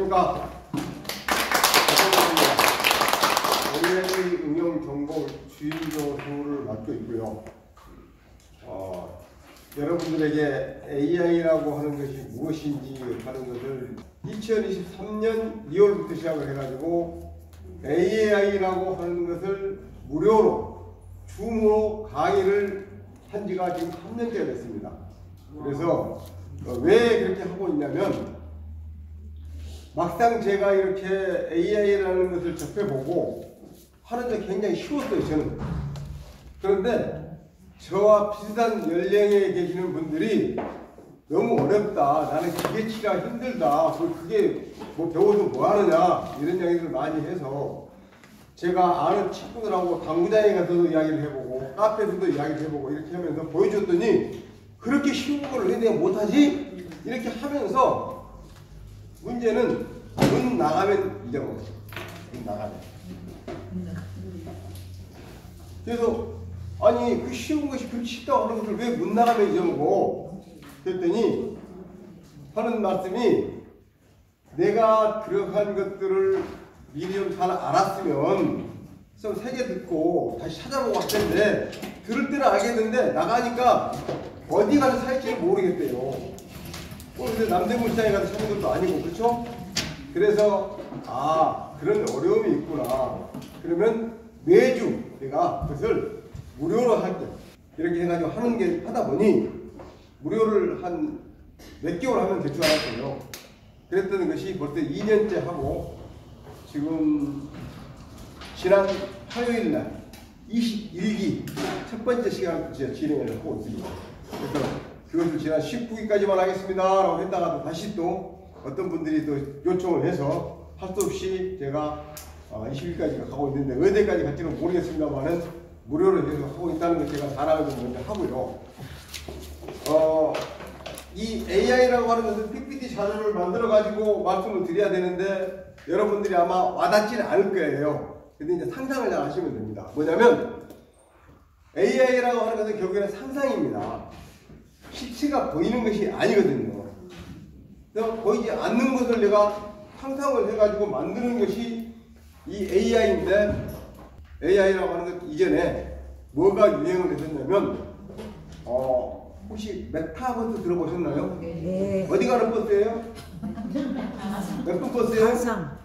안녕하십니까. AI 응용 전공 주임교수를 맡고 있고요. 여러분들에게 AI라고 하는 것이 무엇인지 하는 것을 2023년 2월부터 시작을 해가지고 AI라고 하는 것을 무료로 줌으로 강의를 한 지가 지금 3년째 됐습니다. 그래서 왜 그렇게 하고 있냐면 막상 제가 이렇게 AI라는 것을 접해보고 하는데 굉장히 쉬웠어요, 저는. 그런데 저와 비슷한 연령에 계시는 분들이 너무 어렵다, 나는 기계치가 힘들다, 그게 뭐 배워서 뭐 하느냐 이런 이야기를 많이 해서 제가 아는 친구들하고 당구장에 가서도 이야기를 해보고 카페에서도 이야기를 해보고 이렇게 하면서 보여줬더니 그렇게 쉬운 걸 왜 내가 못하지? 이렇게 하면서 문제는 문 나가면 잊어먹어요. 문 나가면. 그래서 아니 그 쉬운 것이 그렇게 쉽다고 하는 것을 왜 문 나가면 잊어먹어? 그랬더니 하는 말씀이 내가 들어간 것들을 미리 좀 잘 알았으면 좀 세게 듣고 다시 찾아보고 할 텐데 들을 때는 알겠는데 나가니까 어디 가서 살지를 모르겠대요. 근데 남대문 시장에 가서 찾는 것도 아니고, 그렇죠? 그래서 그런 어려움이 있구나. 그러면 매주 내가 그것을 무료로 할 때 이렇게 해가지고 하다 보니 무료를 한 몇 개월 하면 될 줄 알았어요. 그랬던 것이 벌써 2년째 하고 지금 지난 화요일 날 21기 첫 번째 시간을 진행을 하고 있습니다. 그래서 그것을 지난 19기까지만 하겠습니다 라고 했다가 다시 또 어떤 분들이 또 요청을 해서 할 수 없이 제가 20일까지 가고 있는데 어디까지 갈지는 모르겠습니다만은 무료로 계속 하고 있다는 걸 제가 자랑을 먼저 하고요. 이 AI라고 하는 것은 PPT 자료를 만들어 가지고 말씀을 드려야 되는데 여러분들이 아마 와닿지는 않을 거예요. 근데 이제 상상을 잘 하시면 됩니다. 뭐냐면 AI라고 하는 것은 결국에는 상상입니다. 실체가 보이는 것이 아니거든요. 그래서 보이지 않는 것을 내가 상상을 해가지고 만드는 것이 이 AI인데 AI라고 하는 것 이전에 뭐가 유행을 했었냐면 혹시 메타버스 들어보셨나요? 네. 어디 가는 버스예요? 몇 분 버스예요? 가상.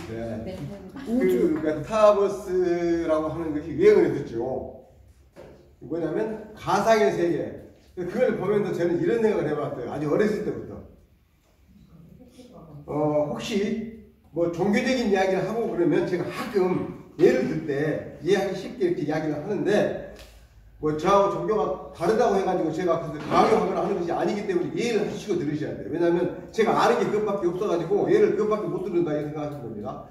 네. 그 메타버스라고 하는 것이 유행을 했었죠. 뭐냐면 가상의 세계. 그걸 보면서 저는 이런 생각을 해봤어요. 아주 어렸을 때부터. 혹시 뭐 종교적인 이야기를 하고 그러면 제가 가끔 예를 들 때 이해하기 쉽게 이렇게 이야기를 하는데 뭐 저하고 종교가 다르다고 해가지고 제가 강요하거나 하는 것이 아니기 때문에 이해를 하시고 들으셔야 돼요. 왜냐하면 제가 아는 게 그것밖에 없어가지고 예를 그것밖에 못 들은다 이 생각하시는 겁니다.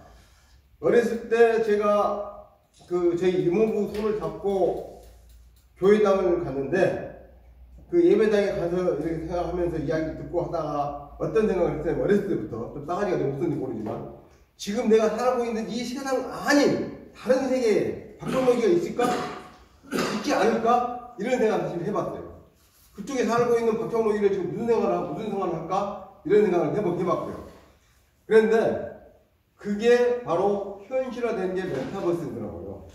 어렸을 때 제가 저희 이모부 손을 잡고 교회당을 갔는데 그 예배당에 가서 이렇게 생각하면서 이야기 듣고 하다가 어떤 생각을 했어요. 어렸을 때부터 좀 싸가지가 좀 없었는지 모르지만 지금 내가 살고 있는 이 세상 아닌 다른 세계에 박정호기가 있을까? 있지 않을까? 이런 생각을 사실 해봤어요. 그쪽에 살고 있는 박정호기는 지금 무슨 생활을 할까? 이런 생각을 해봤고요. 그런데 그게 바로 현실화된 게 메타버스더라고요.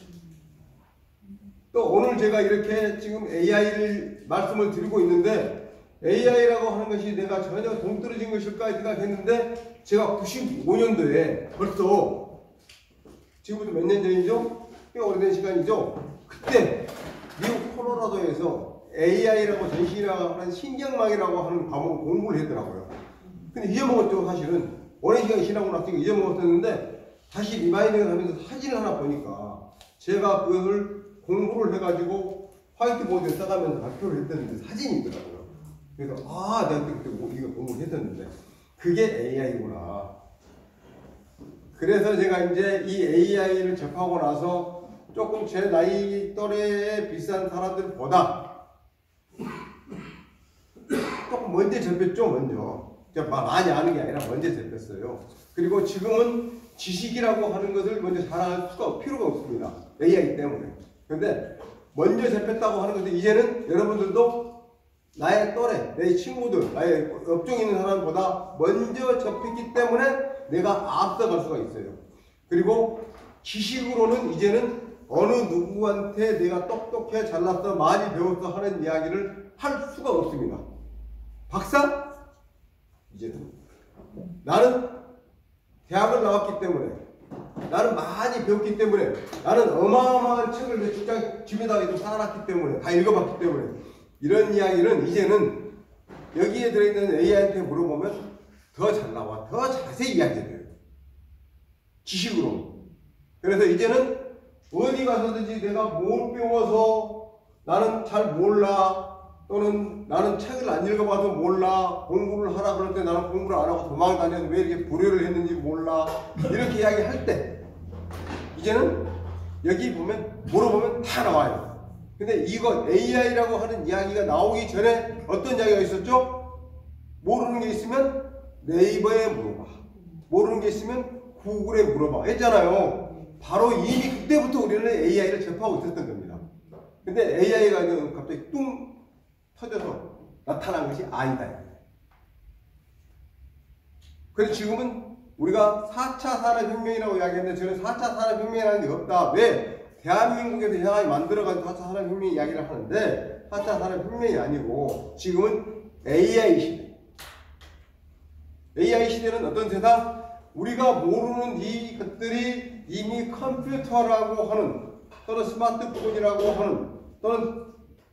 또 오늘 제가 이렇게 지금 AI를 말씀을 드리고 있는데 AI라고 하는 것이 내가 전혀 동떨어진 것일까 생각했는데 제가 95년도에 벌써 지금부터 몇 년 전이죠? 꽤 오래된 시간이죠? 그때 미국 콜로라도에서 AI라고 전신이라고 하는 신경망이라고 하는 과목을 공부를 했더라고요. 근데 잊어먹었죠. 사실은 오랜 시간이 지나고 나서 잊어먹었었는데 다시 리마인딩을 하면서 사진을 하나 보니까 제가 그것을 공부를 해가지고 화이트보드에 써가면서 발표를 했었는데 사진이 있더라고요. 그래서 내가 그때 이거 공부를 했었는데 그게 AI구나. 그래서 제가 이제 이 AI를 접하고 나서 조금 제 나이 또래에 비슷한 사람들보다 조금 먼저 접했죠. 먼저 많이 아는 게 아니라 먼저 접했어요. 그리고 지금은 지식이라고 하는 것을 먼저 자랑할 필요가 없습니다. AI 때문에. 그런데 먼저 접했다고 하는 것은 이제는 여러분들도 나의 또래, 내 친구들, 나의 업종에 있는 사람보다 먼저 접했기 때문에 내가 앞서갈 수가 있어요. 그리고 지식으로는 이제는 어느 누구한테 내가 똑똑해, 잘났어, 많이 배웠어 하는 이야기를 할 수가 없습니다. 박사? 이제는 나는 대학을 나왔기 때문에, 나는 많이 배웠기 때문에, 나는 어마어마한 책을 내 직장 집에다가 쌓아놨기 때문에, 다 읽어봤기 때문에, 이런 이야기는 이제는 여기에 들어있는 AI한테 물어보면 더 잘 나와, 더 자세히 이야기해요. 지식으로. 그래서 이제는 어디 가서든지 내가 뭘 배워서 나는 잘 몰라, 또는 나는 책을 안 읽어봐서 몰라, 공부를 하라 그럴 때 나는 공부를 안 하고 도망 다녀서 왜 이렇게 불효를 했는지 몰라, 이렇게 이야기할 때 이제는 여기 보면 물어보면 다 나와요. 근데 이거 AI라고 하는 이야기가 나오기 전에 어떤 이야기가 있었죠? 모르는 게 있으면 네이버에 물어봐, 모르는 게 있으면 구글에 물어봐 했잖아요. 바로 이미 그때부터 우리는 AI를 접하고 있었던 겁니다. 근데 AI가 갑자기 뚱 터져서 나타난 것이 아니다. 그래서 지금은 우리가 4차 산업혁명이라고 이야기했는데 저는 4차 산업혁명이라는 게 없다. 왜? 대한민국에서 향하게 만들어가지고 4차 산업혁명 이야기를 하는데 4차 산업혁명이 아니고 지금은 AI 시대. AI 시대는 어떤 세상? 우리가 모르는 이 것들이 이미 컴퓨터라고 하는, 또는 스마트폰이라고 하는, 또는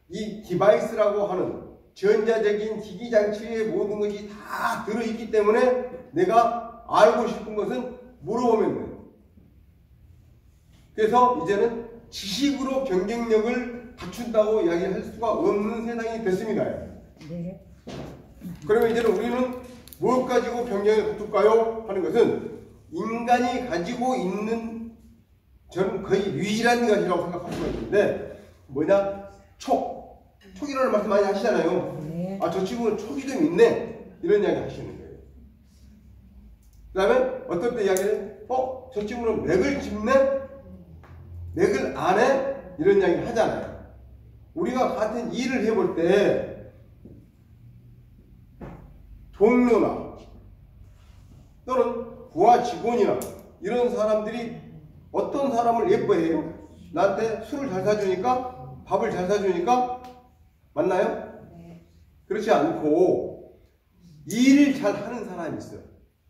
이 디바이스라고 하는 전자적인 기기장치의 모든 것이 다 들어있기 때문에 내가 알고 싶은 것은 물어보면 돼요. 그래서 이제는 지식으로 경쟁력을 갖춘다고 이야기할 수가 없는 세상이 됐습니다. 네. 그러면 이제는 우리는 무엇 가지고 경쟁을 갖출까요? 하는 것은 인간이 가지고 있는, 저는 거의 유일한 것이라고 생각할 수가 있는데, 뭐냐? 촉이라는 말씀 많이 하시잖아요. 네. 아, 저 친구는 촉이 좀 있네, 이런 이야기 하시는 거예요. 그 다음에 어떨 때 이야기를 저 친구는 맥을 짚네? 맥을 안 해? 이런 이야기를 하잖아요. 우리가 같은 일을 해볼 때 동료나 또는 부하 직원이나 이런 사람들이 어떤 사람을 예뻐해요? 나한테 술을 잘 사주니까, 밥을 잘 사주니까, 맞나요? 네. 그렇지 않고 일을 잘 하는 사람이 있어요.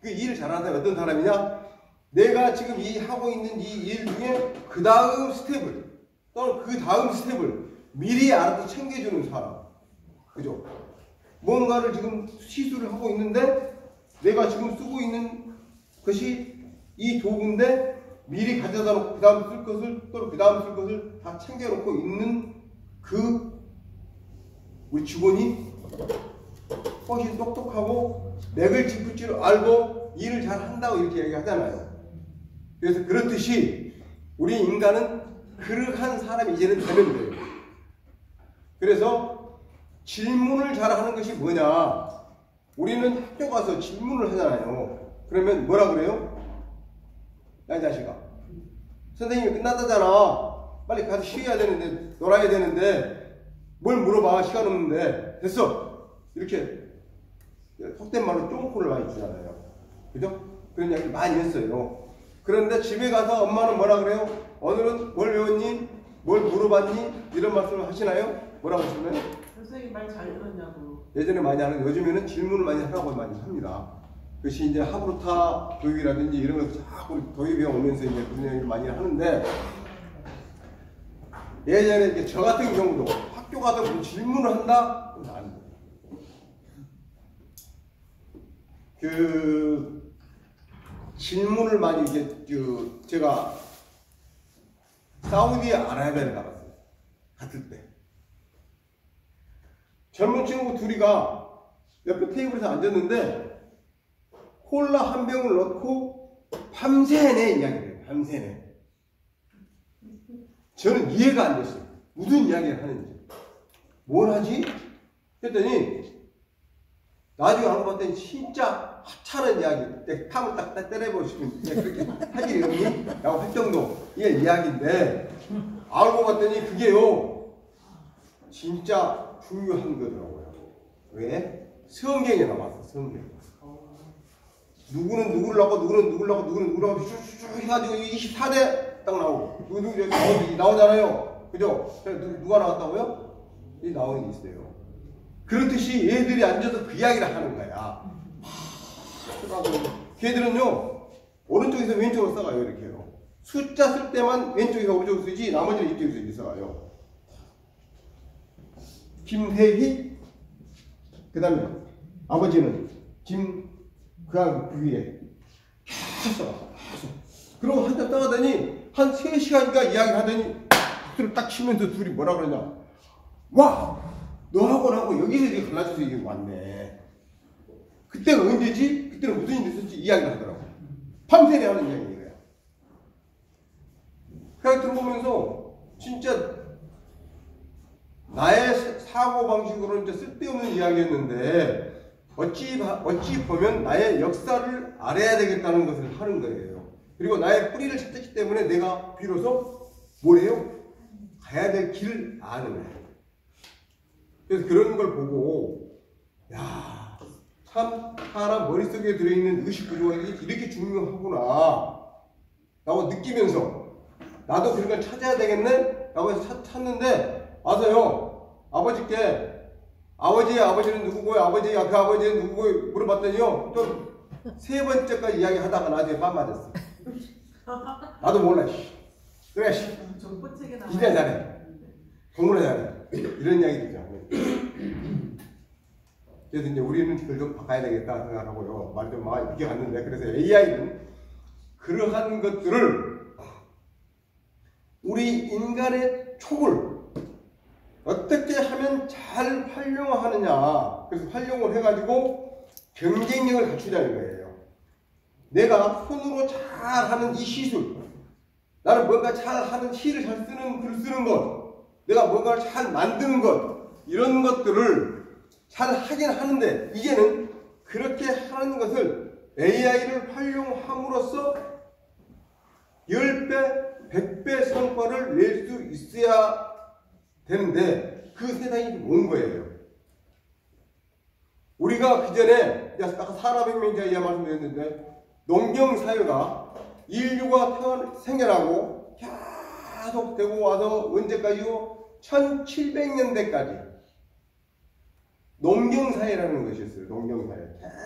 그 일을 잘하는 사람이 어떤 사람이냐? 내가 지금 하고 있는 이 일 중에 그 다음 스텝을, 또는 그 다음 스텝을 미리 알아서 챙겨주는 사람. 그죠? 뭔가를 지금 시술을 하고 있는데 내가 지금 쓰고 있는 것이 이 도구인데 미리 가져다 놓고 그 다음 쓸 것을, 또는 그 다음 쓸 것을 다 챙겨놓고 있는 그 우리 직원이 훨씬 똑똑하고 맥을 짚을 줄 알고 일을 잘 한다고 이렇게 얘기하잖아요. 그래서 그렇듯이 우리 인간은 그러한 사람이 이제는 되는 거예요. 그래서 질문을 잘하는 것이 뭐냐? 우리는 학교 가서 질문을 하잖아요. 그러면 뭐라 그래요? 야, 이 자식아, 선생님이 끝났다잖아. 빨리 가서 쉬어야 되는데, 놀아야 되는데 뭘 물어봐, 시간 없는데. 됐어, 이렇게 속된 말로 쫑코를 많이 주잖아요. 그죠? 그런 이야기 많이 했어요. 그런데 집에 가서 엄마는 뭐라 그래요? 오늘은 뭘 배웠니? 뭘 물어봤니? 이런 말씀을 하시나요? 뭐라고 하시나요? 선생님 말 잘 들었냐고. 예전에 많이 하는, 요즘에는 질문을 많이 하라고 많이 합니다. 그것이 이제 하브루타 교육이라든지 이런 걸 자꾸 도입해 오면서 이제 그런 얘기를 많이 하는데, 예전에 이제 저 같은 경우도 학교 가서 무슨 질문을 한다? 그건 안 돼요. 그 질문을 많이 이제 제가 사우디아라비아를 가봤어요. 갔을 때 젊은 친구 둘이가 옆에 테이블에서 앉았는데 콜라 한 병을 넣고 밤새내 이야기를 해요. 밤새내. 저는 이해가 안 됐어요. 무슨 이야기를 하는지. 뭘 하지? 했더니 나중에 알고 봤더니 진짜 하찮은 이야기, 탐을 딱 때려보시면 그렇게 할 일이 없니? 라고 할 정도 이게 이야기인데, 알고 봤더니 그게요 진짜 중요한 거더라고요. 왜? 성경에 나왔어. 성경. 누구는 누구를 낳고 누구는 누구를 낳고 누구는 누구를 낳고 슉슉 해가지고 24대 딱 나오고 누구 나오잖아요. 그죠? 누가 나왔다고요? 이 나오는 게 있어요. 그렇듯이 얘들이 앉아서 그 이야기를 하는 거야. 걔들은요 오른쪽에서 왼쪽으로 써가요. 이렇게요. 숫자 쓸 때만 왼쪽에서 오른쪽으로 쓰지 나머지는 이쪽에서 이렇게 써가요. 김혜희 그 다음에 아버지는 그 위에 계속 그러고 한참 떠가더니 한 3시간인가 이야기를 하더니 박수를 딱 치면서 둘이 뭐라 그러냐. 와! 너하고 여기서 이렇게 갈라져서 이게 왔네. 그때는 언제지? 그때는 무슨 일이 있었지? 이야기를 하더라고. 밤새내 하는 이야기예요. 그냥 들어보면서 진짜 나의 사고방식으로는 이제 쓸데없는 이야기였는데 어찌 보면 나의 역사를 알아야 되겠다는 것을 하는 거예요. 그리고 나의 뿌리를 찾았기 때문에 내가 비로소 뭐래요? 가야 될 길을 아는 거예요. 그래서 그런 걸 보고 야, 참 사람 머릿속에 들어있는 의식구조가 이렇게 중요하구나 라고 느끼면서 나도 그런 걸 찾아야 되겠네? 라고 해서 찾는데 와서요 아버지께 아버지는 누구고 아버지가 그 아버지는 누구고 물어봤더니요 또 3번째까지 이야기하다가 나중에 빠 맞았어. 나도 몰라. 그래 이제 잘해 공부를 잘해 이런 이야기죠. 그래서 이제 우리는 그걸 좀 바꿔야 되겠다 생각하고요 말 좀 많이 늦게 갔는데 그래서 AI는 그러한 것들을 우리 인간의 촉을 어떻게 하면 잘 활용하느냐. 그래서 활용을 해가지고 경쟁력을 갖추자는 거예요. 내가 손으로 잘하는 이 시술, 나는 뭔가 잘하는 시를 잘 쓰는 글 쓰는 것, 내가 뭔가를 잘 만드는 것, 이런 것들을 잘 하긴 하는데 이제는 그렇게 하는 것을 AI를 활용함으로써 10배, 100배 성과를 낼 수 있어야 되는데 그 세상이 온 거예요. 우리가 그 전에 아까 산업혁명 제가 말씀드렸는데 농경사회가 인류가 생겨나고 계속 되고 와서 언제까지요? 1700년대까지 농경사회라는 것이 있어요. 농경사회.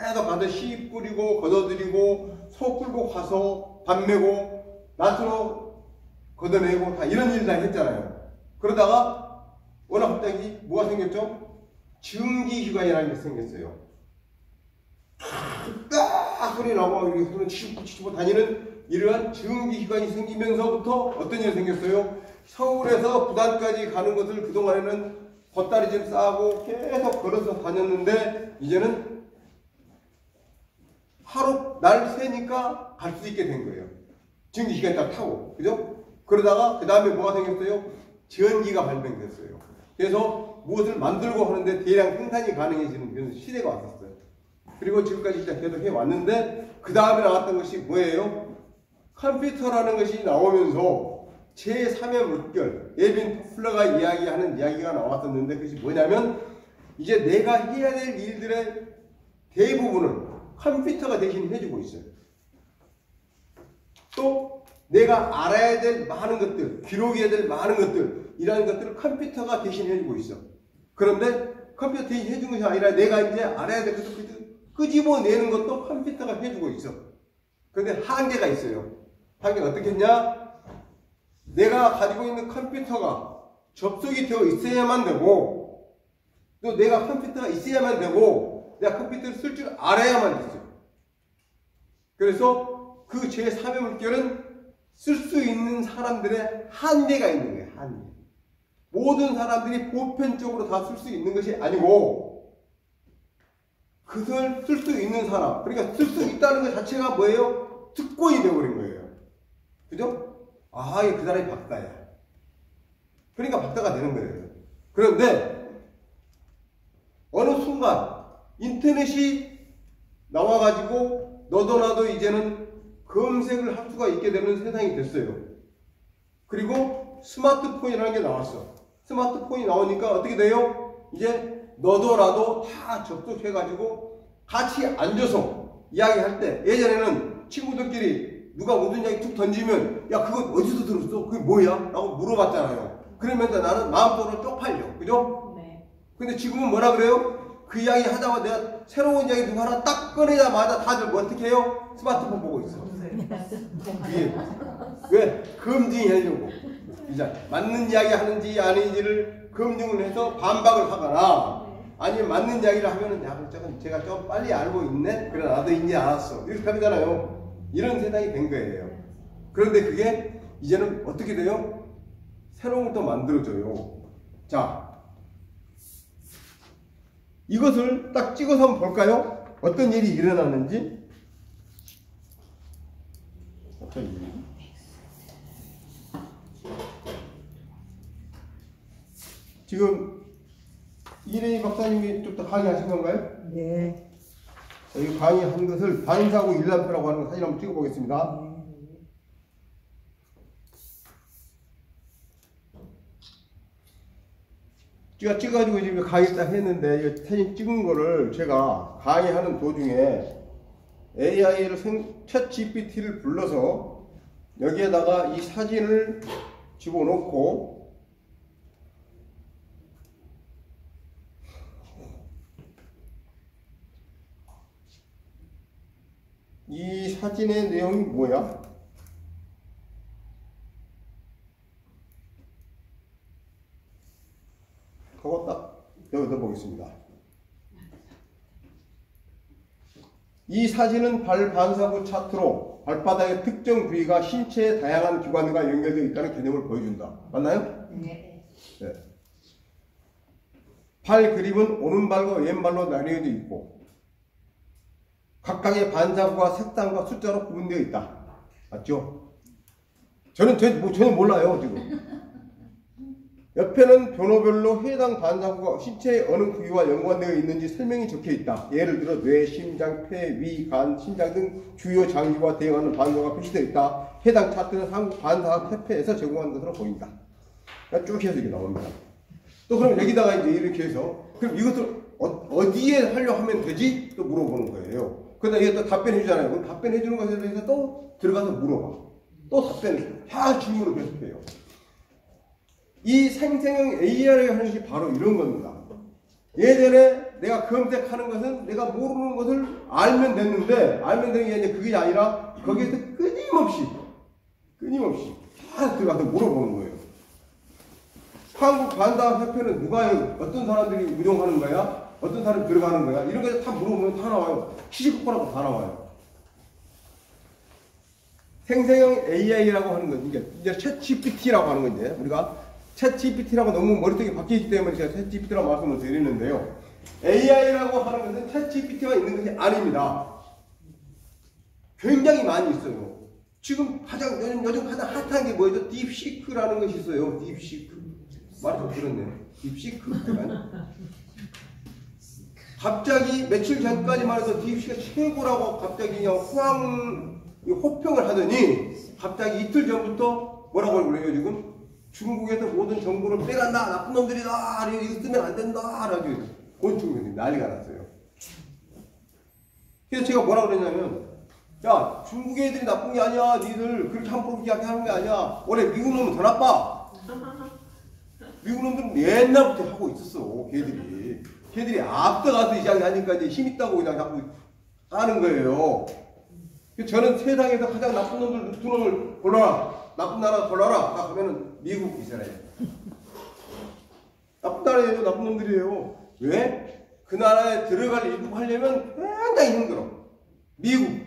계속 가서 씨 뿌리고 걷어들이고 소 끌고 가서 밥 메고 낫으로 걷어내고 다 이런 일 다 했잖아요. 그러다가 워낙 갑자기 뭐가 생겼죠? 증기기관이라는 게 생겼어요. 딱 소리 나고 이렇게 손을 치고 다니는 이러한 증기기관이 생기면서부터 어떤 일이 생겼어요? 서울에서 부산까지 가는 것을 그동안에는 걷다리 좀 싸고 계속 걸어서 다녔는데 이제는 하루 날 새니까 갈 수 있게 된 거예요. 증기기관이 딱 타고. 그죠? 그러다가 그 다음에 뭐가 생겼어요? 전기가 발명됐어요. 그래서 무엇을 만들고 하는데 대량 생산이 가능해지는 그런 시대가 왔었어요. 그리고 지금까지 진짜 계속 해왔는데 그 다음에 나왔던 것이 뭐예요? 컴퓨터라는 것이 나오면서 제3의 물결, 에빈 토플러가 이야기하는 이야기가 나왔었는데 그것이 뭐냐면 이제 내가 해야 될 일들의 대부분을 컴퓨터가 대신 해주고 있어요. 또 내가 알아야 될 많은 것들, 기록해야 될 많은 것들 이라는 것들을 컴퓨터가 대신 해주고 있어. 그런데 컴퓨터 대신 해준 것이 아니라 내가 이제 알아야 될 것을 끄집어내는 것도 컴퓨터가 해주고 있어. 그런데 한계가 있어요. 한계가 어떻게 했냐? 내가 가지고 있는 컴퓨터가 접속이 되어 있어야만 되고 또 내가 컴퓨터가 있어야만 되고 내가 컴퓨터를 쓸 줄 알아야만 있어요. 그래서 그 제3의 물결은 쓸 수 있는 사람들의 한계가 있는 거예요. 한계. 모든 사람들이 보편적으로 다 쓸 수 있는 것이 아니고 그것을 쓸 수 있는 사람, 그러니까 쓸 수 있다는 것 자체가 뭐예요? 특권이 되어버린 거예요. 그죠? 아, 그 사람이 박사야. 그러니까 박사가 되는 거예요. 그런데 어느 순간 인터넷이 나와가지고 너도 나도 이제는 검색을 할 수가 있게 되는 세상이 됐어요. 그리고 스마트폰이라는 게 나왔어. 스마트폰이 나오니까 어떻게 돼요? 이제 너도 나도 다 접속해가지고 같이 앉아서 이야기할 때 예전에는 친구들끼리 누가 무슨 이야기 툭 던지면 야 그거 어디서 들었어? 그게 뭐야? 라고 물어봤잖아요. 그러면서 나는 마음속으로 쪽팔려. 그죠? 네. 근데 지금은 뭐라 그래요? 그 이야기 하다가 내가 새로운 이야기 누가 하나 딱 꺼내자마자 다들 뭐 어떻게 해요? 스마트폰 보고 있어. 이게 왜? 검증하려고. 이제 맞는 이야기 하는지 아닌지를 검증을 해서 반박을 하거나 아니면 맞는 이야기를 하면은 야, 저건 제가 좀 빨리 알고 있네? 그래 나도 이제 알았어. 이렇게 하잖아요. 이런 세상이 된 거예요. 그런데 그게 이제는 어떻게 돼요? 새로운 것도 만들어져요. 자, 이것을 딱 찍어서 한번 볼까요? 어떤 일이 일어나는지. 어떤 일이? 지금 이래희 박사님이 좀 더 강의하신 건가요? 네. 여기 강의한 것을 반사구 일람표라고 하는 사진 한번 찍어보겠습니다. 제가 찍어가지고 지금 강의 딱 했는데 이 사진 찍은 거를 제가 강의하는 도중에 AI를 챗 GPT를 불러서 여기에다가 이 사진을 집어넣고 이 사진의 내용이 뭐야? 그거 딱 여기다 보겠습니다. 이 사진은 발 반사구 차트로 발바닥의 특정 부위가 신체의 다양한 기관과 연결되어 있다는 개념을 보여준다. 맞나요? 네. 네. 발 그립은 오른발과 왼발로 나뉘어져 있고 각각의 반사구가 색상과 숫자로 구분되어 있다. 맞죠? 저는 몰라요 지금. 옆에는 번호별로 해당 반사구가 신체의 어느 부위와 연관되어 있는지 설명이 적혀 있다. 예를 들어 뇌, 심장, 폐, 위, 간, 신장 등 주요 장기와 대응하는 반사구가 표시되어 있다. 해당 차트는 한국 반사학 협회에서 제공한 것으로 보인다. 쭉 해서 이렇게 나옵니다. 또 그럼 여기다가 이제 이렇게 해서 그럼 이것을 어디에 하려고 하면 되지? 또 물어보는 거예요. 그러다 이게 또 답변해 주잖아요. 그럼 답변해 주는 것에 대해서 또 들어가서 물어봐. 또 답변을 다 질문을 계속해요. 이 생성형 AI를 하는 것이 바로 이런 겁니다. 예전에 내가 검색하는 것은 내가 모르는 것을 알면 됐는데 알면 되는 게 아니라 그게 아니라 거기에서 끊임없이 다 들어가서 물어보는 거예요. 한국 반사협회는 누가 어떤 사람들이 운영하는 거야? 어떤 사람이 들어가는 거야? 이런 거 다 물어보면 다 나와요. 시시콜콜하고 다 나와요. 생성형 AI라고 하는 건 이제 챗 GPT라고 하는 건데 우리가 챗 GPT라고 너무 머릿속에 박혀있기 때문에 제가 챗 GPT라고 말씀을 드리는데요. AI라고 하는 것은 챗 GPT가 있는 것이 아닙니다. 굉장히 많이 있어요. 지금 요즘 가장 핫한 게 뭐죠? 딥시크라는 것이 있어요. 딥시크. 말이 좀 그렇네. 딥시크. 갑자기 며칠 전까지만 해도 딥시크가 최고라고 갑자기 그냥 호평을 하더니 갑자기 이틀 전부터 뭐라고 그래요 지금? 중국에서 모든 정보를 빼간다. 나쁜 놈들이다. 이거 쓰면 안 된다. 라고 곤충들이 난리가 났어요. 그래서 제가 뭐라고 그랬냐면 야 중국 애들이 나쁜 게 아니야. 니들 그렇게 함부로 이야기하는 게 아니야. 원래 미국 놈은 더 나빠. 미국 놈들은 옛날부터 하고 있었어. 걔들이 앞서가서 이야기하니까 이제 힘있다고 그냥 자꾸 하는 거예요. 저는 세상에서 가장 나쁜 놈들 두 놈을 골라라. 나쁜 나라 골라라. 딱 하면은 미국, 이스라엘. 나쁜 나라예요. 나쁜 놈들이에요. 왜? 그 나라에 들어갈 입국하려면 굉장히 힘들어. 미국,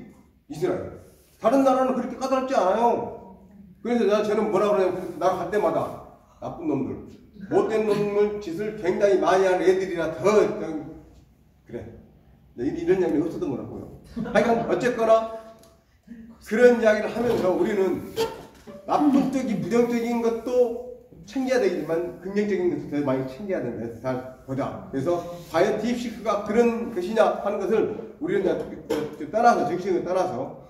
이스라엘. 다른 나라는 그렇게 까다롭지 않아요. 그래서 저는 뭐라 그러냐면 나라 갈 때마다 나쁜 놈들. 못된 놈을 짓을 굉장히 많이 하는 애들이라 더 그래. 이런 이야기는 없었던 거라고요. 하여간 어쨌거나 그런 이야기를 하면서 우리는 나쁨적인 부정적인 것도 챙겨야 되지만 긍정적인 것도 더 많이 챙겨야 된다. 잘 보자. 그래서 과연 딥시크가 그런 것이냐 하는 것을 우리는 떠나서 정신을 떠나서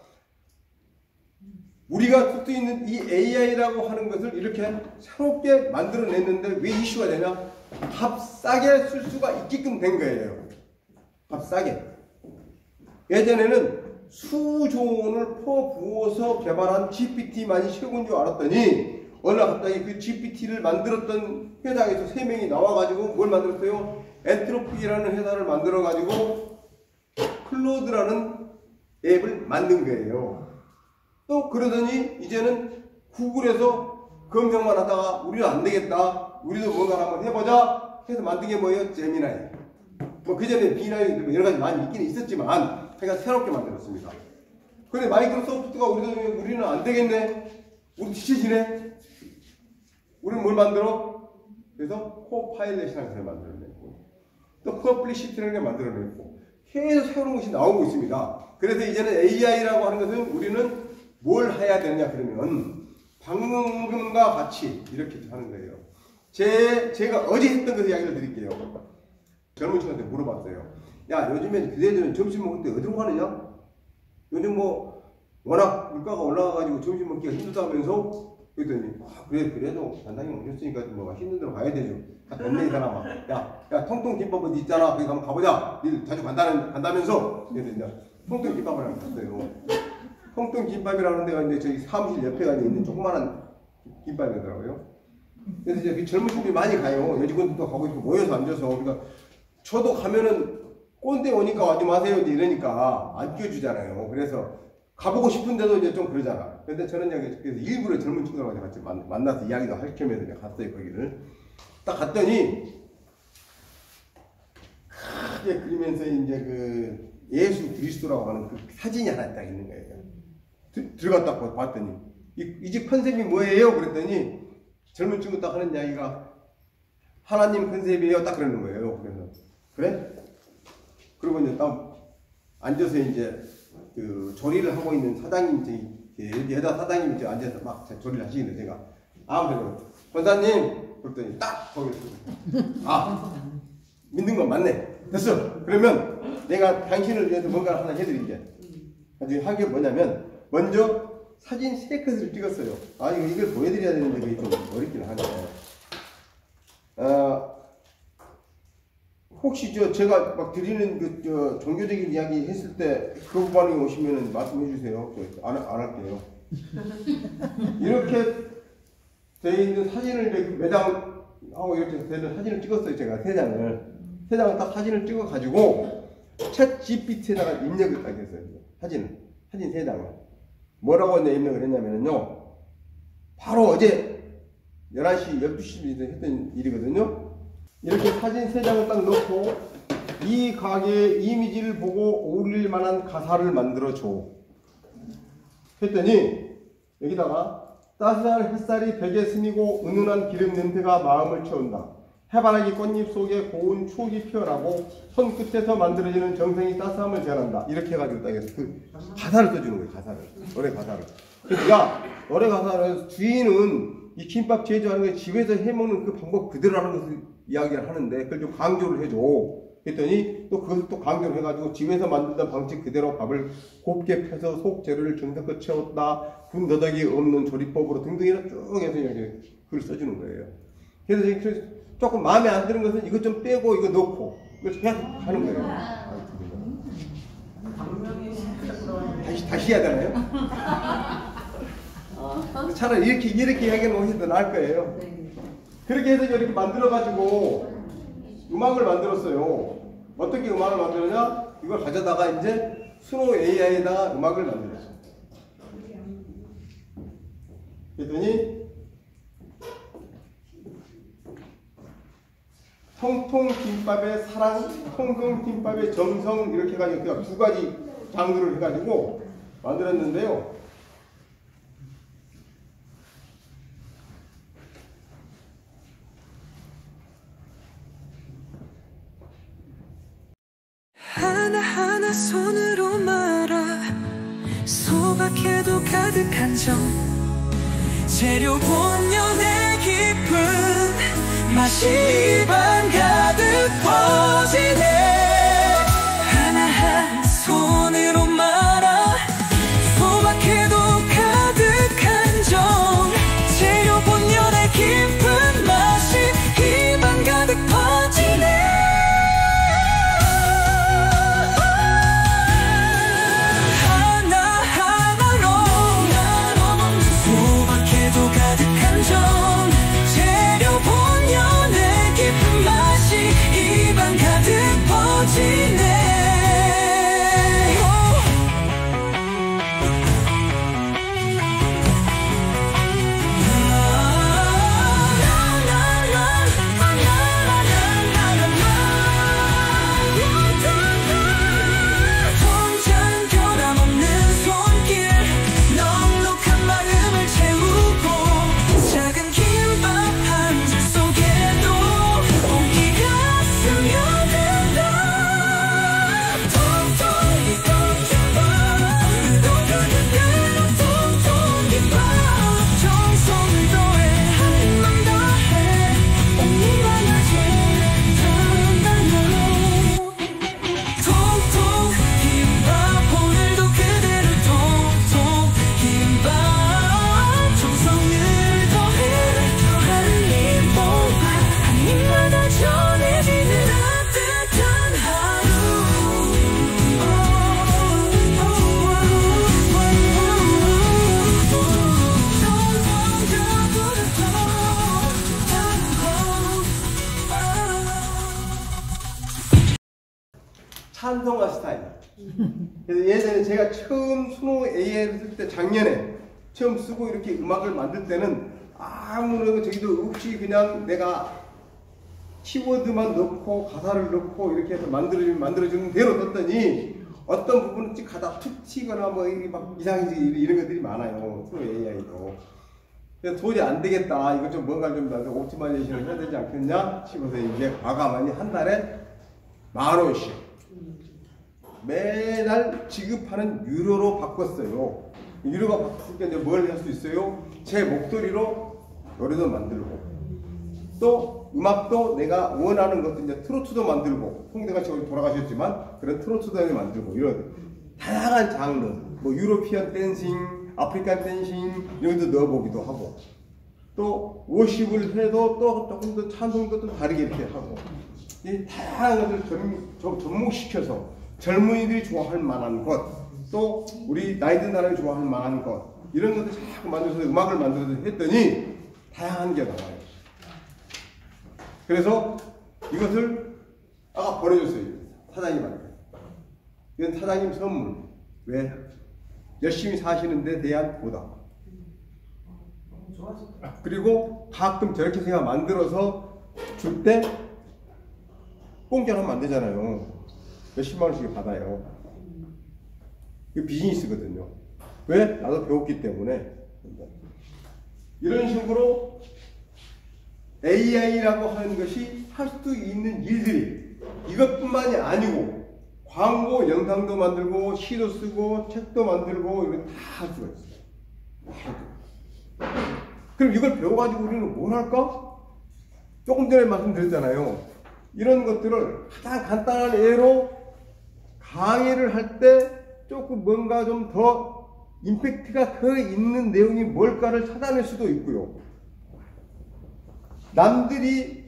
우리가 쓸 수 있는 이 AI라고 하는 것을 이렇게 새롭게 만들어냈는데 왜 이슈가 되냐? 값싸게 쓸 수가 있게끔 된 거예요. 값싸게. 예전에는 수조 원을 퍼부어서 개발한 GPT만이 최고인 줄 알았더니 어느 날 갑자기 그 GPT를 만들었던 회사에서 3명이 나와가지고 뭘 만들었어요? 엔트로피라는 회사를 만들어가지고 클로드라는 앱을 만든 거예요. 또 그러더니 이제는 구글에서 검색만 하다가 우리는 안 되겠다. 우리도 뭔가 한번 해보자. 해서 만든 게 뭐예요? 제미나이. 뭐 그전에 비나이 여러 가지 많이 있긴 있었지만 그러니까 새롭게 만들었습니다. 근데 마이크로소프트가 우리는 안 되겠네. 우리 뒤처지네. 우리는 뭘 만들어? 그래서 코파일럿이라는 것을 만들어냈고 또 퍼블리시티라는 걸 만들어냈고 계속 새로운 것이 나오고 있습니다. 그래서 이제는 AI라고 하는 것은 우리는 뭘 해야 되느냐 그러면 방금과 같이 이렇게 하는 거예요. 제가 어제 했던 그 이야기를 드릴게요. 젊은 친구한테 물어봤어요. 야, 요즘에 그대들은 점심 먹을 때 어디로 가느냐? 요즘 뭐 워낙 물가가 올라가가지고 점심 먹기가 힘들다면서 그랬더니 그래도 단단히 오셨으니까 뭐 힘든 데로 가야 되죠. 동네 사람아, 야 통통 김밥 어디 있잖아. 거기 한번 가보자. 니 자주 간다면서. 그래서 이제 통통 김밥을 한번 갔어요. 통통 김밥이라는 데가 이제 저희 사무실 옆에가 있는 조그마한 김밥이더라고요. 그래서 이제 젊은 친구들이 많이 가요. 여직원들도 가고 있고 모여서 앉아서. 그러니까 저도 가면은 꼰대 오니까 와지 마세요 이러니까 안 껴주잖아요. 그래서 가보고 싶은데도 이제 좀 그러잖아. 근데 저는 그래서 일부러 젊은 친구들하고 같이 만나서 이야기도 할 겸해서 이제 갔어요, 거기를. 딱 갔더니 크게 그리면서 이제 그 예수 그리스도라고 하는 그 사진이 하나 딱 있는 거예요. 들어갔다 봤더니 이 집 컨셉이 뭐예요? 그랬더니 젊은 친구 딱 하는 이야기가 하나님 컨셉이에요. 딱 그러는 거예요. 그래서 그래? 그리고 이제 딱 앉아서 이제 그 조리를 하고 있는 사장님, 여자 사장님이 이제 앉아서 막 조리를 하시는데 제가 아무래도 권사님 그랬더니 딱 거기서 믿는 건 맞네. 됐어. 그러면 내가 당신을 위해서 뭔가 하나 해드릴게. 나중에 한 게 뭐냐면 먼저 사진 3컷을 찍었어요. 이걸 보여드려야 되는데 그게 좀 어렵긴 하네. 혹시 제가 막 드리는 그 종교적인 이야기 했을 때 그 부분에 오시면은 말씀해 주세요. 안 할게요. 이렇게 되어 있는 사진을 매장하고 이렇게 되는 사진을 찍었어요. 제가 3장을 딱 사진을 찍어 가지고 챗 GPT에다가 입력을 딱 했어요. 사진 3장을. 뭐라고 이제 입력을 했냐면요. 바로 어제 11시, 12시에 했던 일이거든요. 이렇게 사진 3장을 딱 넣고 이 가게의 이미지를 보고 어울릴 만한 가사를 만들어줘. 했더니 여기다가 따스한 햇살이 벽에 스미고 은은한 기름 냄새가 마음을 채운다. 해바라기 꽃잎 속에 고운 추억이 피어나고 손끝에서 만들어지는 정성이 따스함을 전한다. 이렇게 해가지고 딱 해서 그 가사를 써주는 거예요. 가사를. 노래 가사를. 그러니까 노래 가사를 주인은 이 김밥 제조하는 게 집에서 해먹는 그 방법 그대로 하는 것을 이야기를 하는데 그걸 좀 강조를 해줘. 했더니 또 그것을 또 강조를 해가지고 집에서 만들던 방식 그대로 밥을 곱게 펴서 속 재료를 정성껏 채웠다. 군더더기 없는 조리법으로 등등이나 쭉 해서 이렇게 글을 써주는 거예요. 그래서 조금 마음에 안 드는 것은 이것 좀 빼고 이거 넣고 이걸 계속 하는 거예요. 다시 해야 되나요? 차라리 이렇게 이야기하는 것이 더 나을 거예요. 그렇게 해서 이렇게 만들어가지고 음악을 만들었어요. 어떻게 음악을 만들었냐? 이걸 가져다가 이제 스노우 AI에다가 음악을 만들었어요. 그랬더니 통통 김밥의 사랑, 통통 김밥의 정성 이렇게 해가지고 2가지 장르를 해가지고 만들었는데요. 하나하나 손으로 말아 소박해도 가득한 정 재료 본연의 깊은 맛이 입안 가득 퍼지네 하나하나 손으로 말아 소박해도 가득한 정 재료 본연의 깊은 맛이 입안 가득 찬송가 스타일. 그래서 예전에 제가 처음 수노 AI를 쓸 때 작년에 처음 쓰고 이렇게 음악을 만들 때는 아무런 저기도 없이 그냥 내가 키워드만 넣고 가사를 넣고 이렇게 해서 만들어주는 대로 썼더니 어떤 부분은 찍 가다 툭 튀거나 뭐 막 이상해지 이런 것들이 많아요. 수노 AI도. 그래서 도저히 안 되겠다. 이거 좀 뭔가 좀 나도 옵티마이제이션을 해야 되지 않겠냐 싶어서 이제 과감하니 한 달에 10,000원씩 매달 지급하는 유료로 바꿨어요. 유료가 바뀌니까 이제 뭘 할 수 있어요? 제 목소리로 노래도 만들고 또 음악도 내가 원하는 것도 이제 트로트도 만들고 홍대가 지금 돌아가셨지만 그런 트로트도 만들고 이런 다양한 장르 뭐 유로피언 댄싱, 아프리칸 댄싱 이런 것도 넣어보기도 하고 또 워십을 해도 또 조금 더 찬송도 또 다르게 이렇게 하고 이 다양한 것을 접목시켜서 젊은이들이 좋아할 만한 것 또 우리 나이 든 사람이 좋아할 만한 것 이런 것들 자꾸 만들어서 음악을 만들어서 했더니 다양한 게 나와요. 그래서 이것을 아까 버려줬어요. 사장님한테. 이건 사장님 선물. 왜? 열심히 사시는 데 대한 보답. 너무 좋아졌다. 그리고 가끔 저렇게 제가 만들어서 줄 때 공짜로 하면 안 되잖아요. 몇십만 원씩 받아요. 이거 비즈니스거든요. 왜? 나도 배웠기 때문에. 이런 식으로 AI라고 하는 것이 할 수 있는 일들이 이것뿐만이 아니고 광고 영상도 만들고 시도 쓰고 책도 만들고 이거 다 할 수가 있어요. 그럼 이걸 배워가지고 우리는 뭘 할까? 조금 전에 말씀드렸잖아요. 이런 것들을 가장 간단한 예로 강의를 할 때 조금 뭔가 좀 더 임팩트가 더 있는 내용이 뭘까를 찾아낼 수도 있고요. 남들이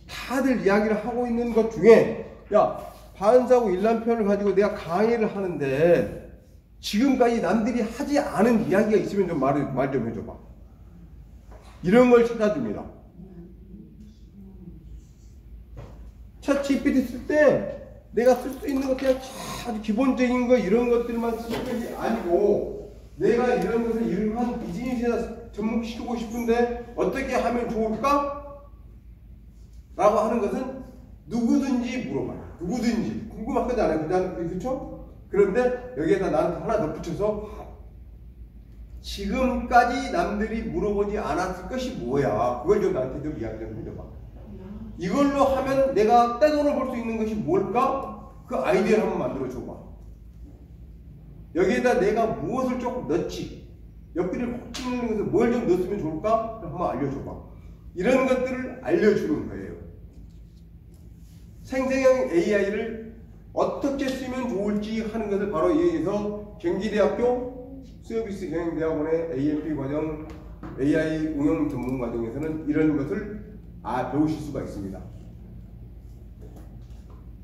다들 이야기를 하고 있는 것 중에 야 반사고 일란편을 가지고 내가 강의를 하는데 지금까지 남들이 하지 않은 이야기가 있으면 좀 말 좀 해줘봐. 이런 걸 찾아줍니다. 챗 GPT 쓸 때 내가 쓸 수 있는 것 그냥 아주 기본적인 거 이런 것들만 쓸 것이 아니고 내가 이런 것을 이러한 비즈니스에다 접목시키고 싶은데 어떻게 하면 좋을까? 라고 하는 것은 누구든지 물어봐요. 누구든지 궁금하잖아요. 그렇죠? 그런데 여기에다 나는 하나 더 붙여서 지금까지 남들이 물어보지 않았을 것이 뭐야? 그걸 좀 나한테 좀 이야기 좀 해줘봐. 이걸로 하면 내가 떼돈을 벌 수 있는 것이 뭘까? 그 아이디어를 한번 만들어 줘봐. 여기에다 내가 무엇을 조금 넣지? 옆구리를 콕 찍는 것을 뭘 좀 넣었으면 좋을까? 한번 알려줘봐. 이런 것들을 알려주는 거예요. 생성형 AI를 어떻게 쓰면 좋을지 하는 것을 바로 여기서 경기대학교 서비스 경영대학원의 AMP 과정 AI 응용 전문 과정에서는 이런 것을 배우실 수가 있습니다.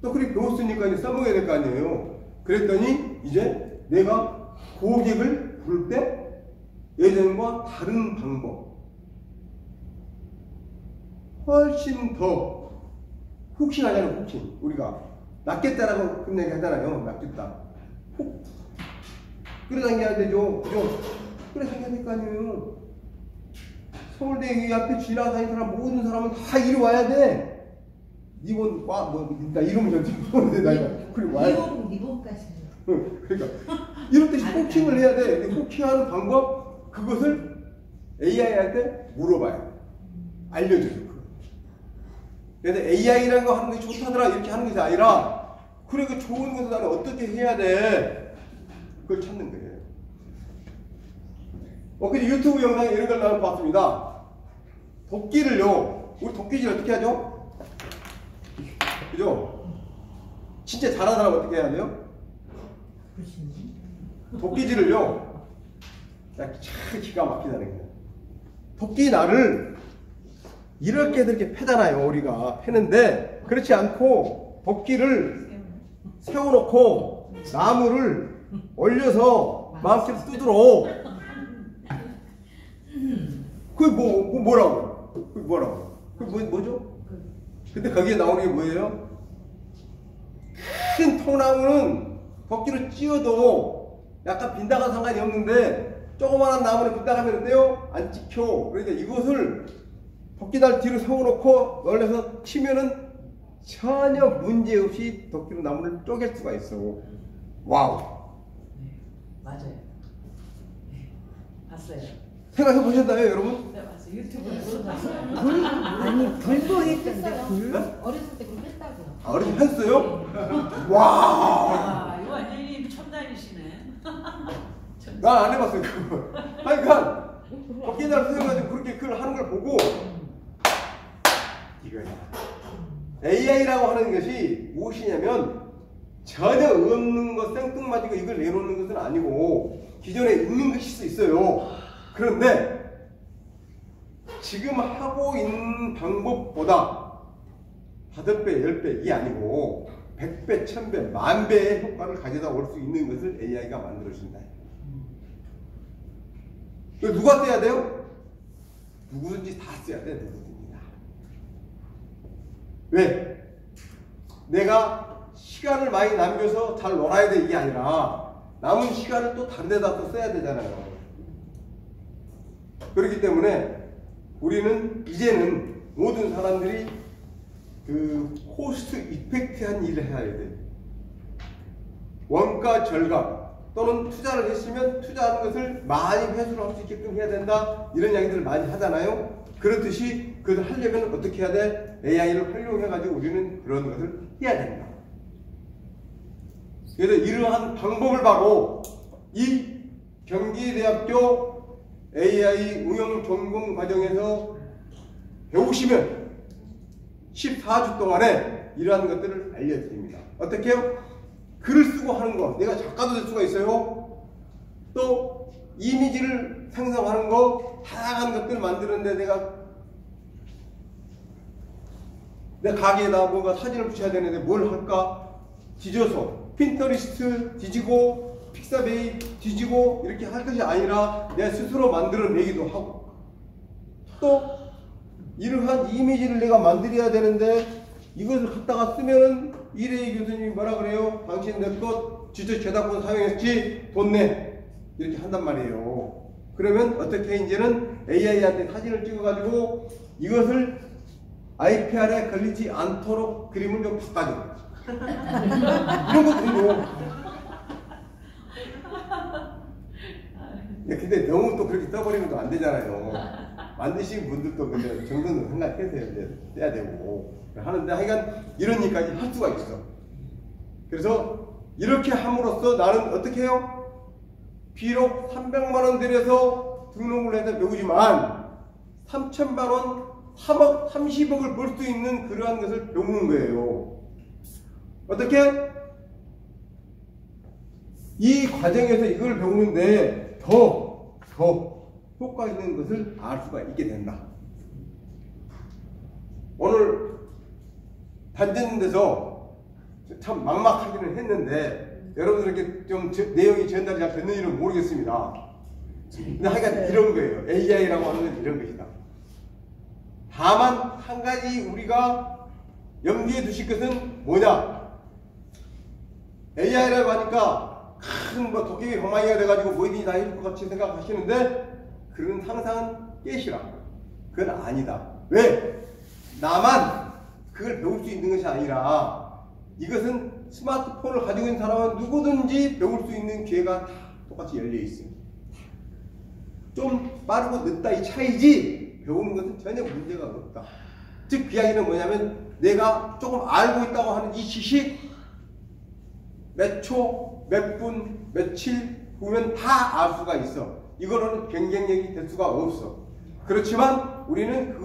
또 그렇게 배웠으니까 이제 써먹어야 될 거 아니에요. 그랬더니 이제 내가 고객을 부를 때 예전과 다른 방법 훨씬 더 훅싱하잖아요. 훅싱. 우리가 낫겠다라고 그런 얘기 하잖아요. 낫겠다. 훅 끌어당겨야 되죠. 그죠? 끌어당겨야 될 거 아니에요. 서울대 이 앞에 지나다니는 사람 모든 사람은 다 이리 와야 돼. 니본 나 이름을 전체 모르는데 나 그래 와야 돼. 니본까지. 그러니까 이럴 때 코칭을 해야 돼. 코칭하는 방법 그것을 AI한테 물어봐요. 알려줘요. 그래서 AI라는 거 하는 게 좋다더라 이렇게 하는 것이 아니라 그래 그 좋은 것을 나는 어떻게 해야 돼? 그걸 찾는 거예요. 그래서 유튜브 영상에 이런 걸 나는 봤습니다. 도끼를요, 우리 도끼질 어떻게 하죠? 그죠? 진짜 잘하는 사람 어떻게 해야 돼요? 도끼질을요, 참 기가 막히다는 거예요. 도끼 날을 이렇게 패잖아요, 우리가. 패는데, 그렇지 않고, 도끼를 세워놓고, 나무를 올려서 마음대로 두드러. 그게 뭐라고? 그게 뭐죠? 근데 거기에 나오는 게 뭐예요? 큰 통나무는 덕기로 찧어도 약간 빈다가 상관이 없는데 조그마한 나무는 빈다가면 어때요? 안 찍혀. 그러니까 이것을 덕기달 뒤로 세워놓고 널려서 치면은 전혀 문제없이 덕기로 나무를 쪼갤 수가 있어. 와우. 네, 맞아요. 네, 봤어요. 생각해 보셨나요, 여러분? 네, 봤어요. 유튜브에서 봤어요. 아니 불도 했던데 불? 어렸을 때 그거 했다고요. 아, 어른이 했어요? 와. 아, 이거 완전히 첨단이시네. 난 안 해봤어요, 그거. 그러니까 덕기달 세워가지고 그렇게 그걸 하는 걸 보고 이거야. AI라고 하는 것이 무엇이냐면 전혀 없는 것 생뚱맞은 거 이걸 내놓는 것은 아니고 기존에 있는 것일 수 있어요. 그런데 지금 하고 있는 방법보다 5배, 10배 이 아니고 100배, 1000배, 10,000배의 효과를 가져다 올 수 있는 것을 AI가 만들어준다. 이거 누가 써야 돼요? 누구든지 다 써야 돼, 누구든지. 왜? 내가 시간을 많이 남겨서 잘 놀아야 돼 이게 아니라 남은 시간을 또 다른 데다 또 써야 되잖아요. 그렇기 때문에 우리는 이제는 모든 사람들이 그 코스트 이펙트한 일을 해야 돼. 원가 절감 또는 투자를 했으면 투자하는 것을 많이 회수를 할 수 있게끔 해야 된다. 이런 이야기들을 많이 하잖아요. 그렇듯이 그것을 하려면 어떻게 해야 돼? AI를 활용해가지고 우리는 그런 것을 해야 된다. 그래서 이러한 방법을 바로 이 경기대학교 AI 응용 전공 과정에서 배우시면 14주 동안에 이러한 것들을 알려드립니다. 어떻게 해요? 글을 쓰고 하는 거, 내가 작가도 될 수가 있어요. 또 이미지를 생성하는 거, 다양한 것들을 만드는데 내가 내 가게에다 뭔가 사진을 붙여야 되는데 뭘 할까? 뒤져서 핀터리스트 뒤지고 픽사베이 뒤지고 이렇게 할 것이 아니라 내 스스로 만들어내기도 하고 또 이러한 이미지를 내가 만들어야 되는데 이것을 갖다가 쓰면은 이래희 교수님이 뭐라 그래요? 당신 내 것 지적 재단권 사용했지 돈 내 이렇게 한단 말이에요. 그러면 어떻게 이제는 AI한테 사진을 찍어가지고 이것을 IPR에 걸리지 않도록 그림을 좀 바꿔줘. 이런 것들도. 근데 너무 또 그렇게 써버리면 또 안 되잖아요. 만드신 분들도 근데 정도는 생각해서 이제 써야 되고 하는데 하여간 이런 일까지 할 수가 있어. 그래서 이렇게 함으로써 나는 어떻게 해요? 비록 300만 원 들여서 등록을 해서 배우지만 3,000만 원 3억, 30억을 벌 수 있는 그러한 것을 배우는 거예요. 어떻게? 이 과정에서 이걸 배우는데 더 효과 있는 것을 알 수가 있게 된다. 오늘 단전 데서 참 막막하기는 했는데 여러분들에게 좀 내용이 전달이 잘 됐는지는 모르겠습니다. 근데 하여간 이런 거예요. AI라고 하는 건 이런 것이다. 다만 한 가지 우리가 염두에 두실 것은 뭐냐? AI라고 하니까 큰 뭐 도깨비 방망이가 돼가지고 뭐든지 다 해줄 것 같이 생각하시는데 그런 상상은 깨시라. 그건 아니다. 왜? 나만 그걸 배울 수 있는 것이 아니라 이것은 스마트폰을 가지고 있는 사람은 누구든지 배울 수 있는 기회가 다 똑같이 열려 있어요. 좀 빠르고 늦다 이 차이지 배우는 것은 전혀 문제가 없다. 즉 그 이야기는 뭐냐면 내가 조금 알고 있다고 하는 이 지식 몇 초, 몇 분, 며칠 후면 다 알 수가 있어. 이거로는 경쟁력이 될 수가 없어. 그렇지만 우리는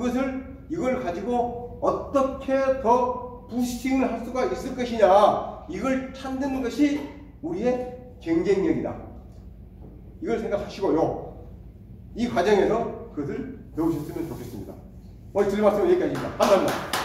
이걸 가지고 어떻게 더 부스팅을 할 수가 있을 것이냐, 이걸 찾는 것이 우리의 경쟁력이다. 이걸 생각하시고요. 이 과정에서 그것을 배우셨으면 좋겠습니다. 오늘 드릴 말씀은 여기까지입니다. 감사합니다.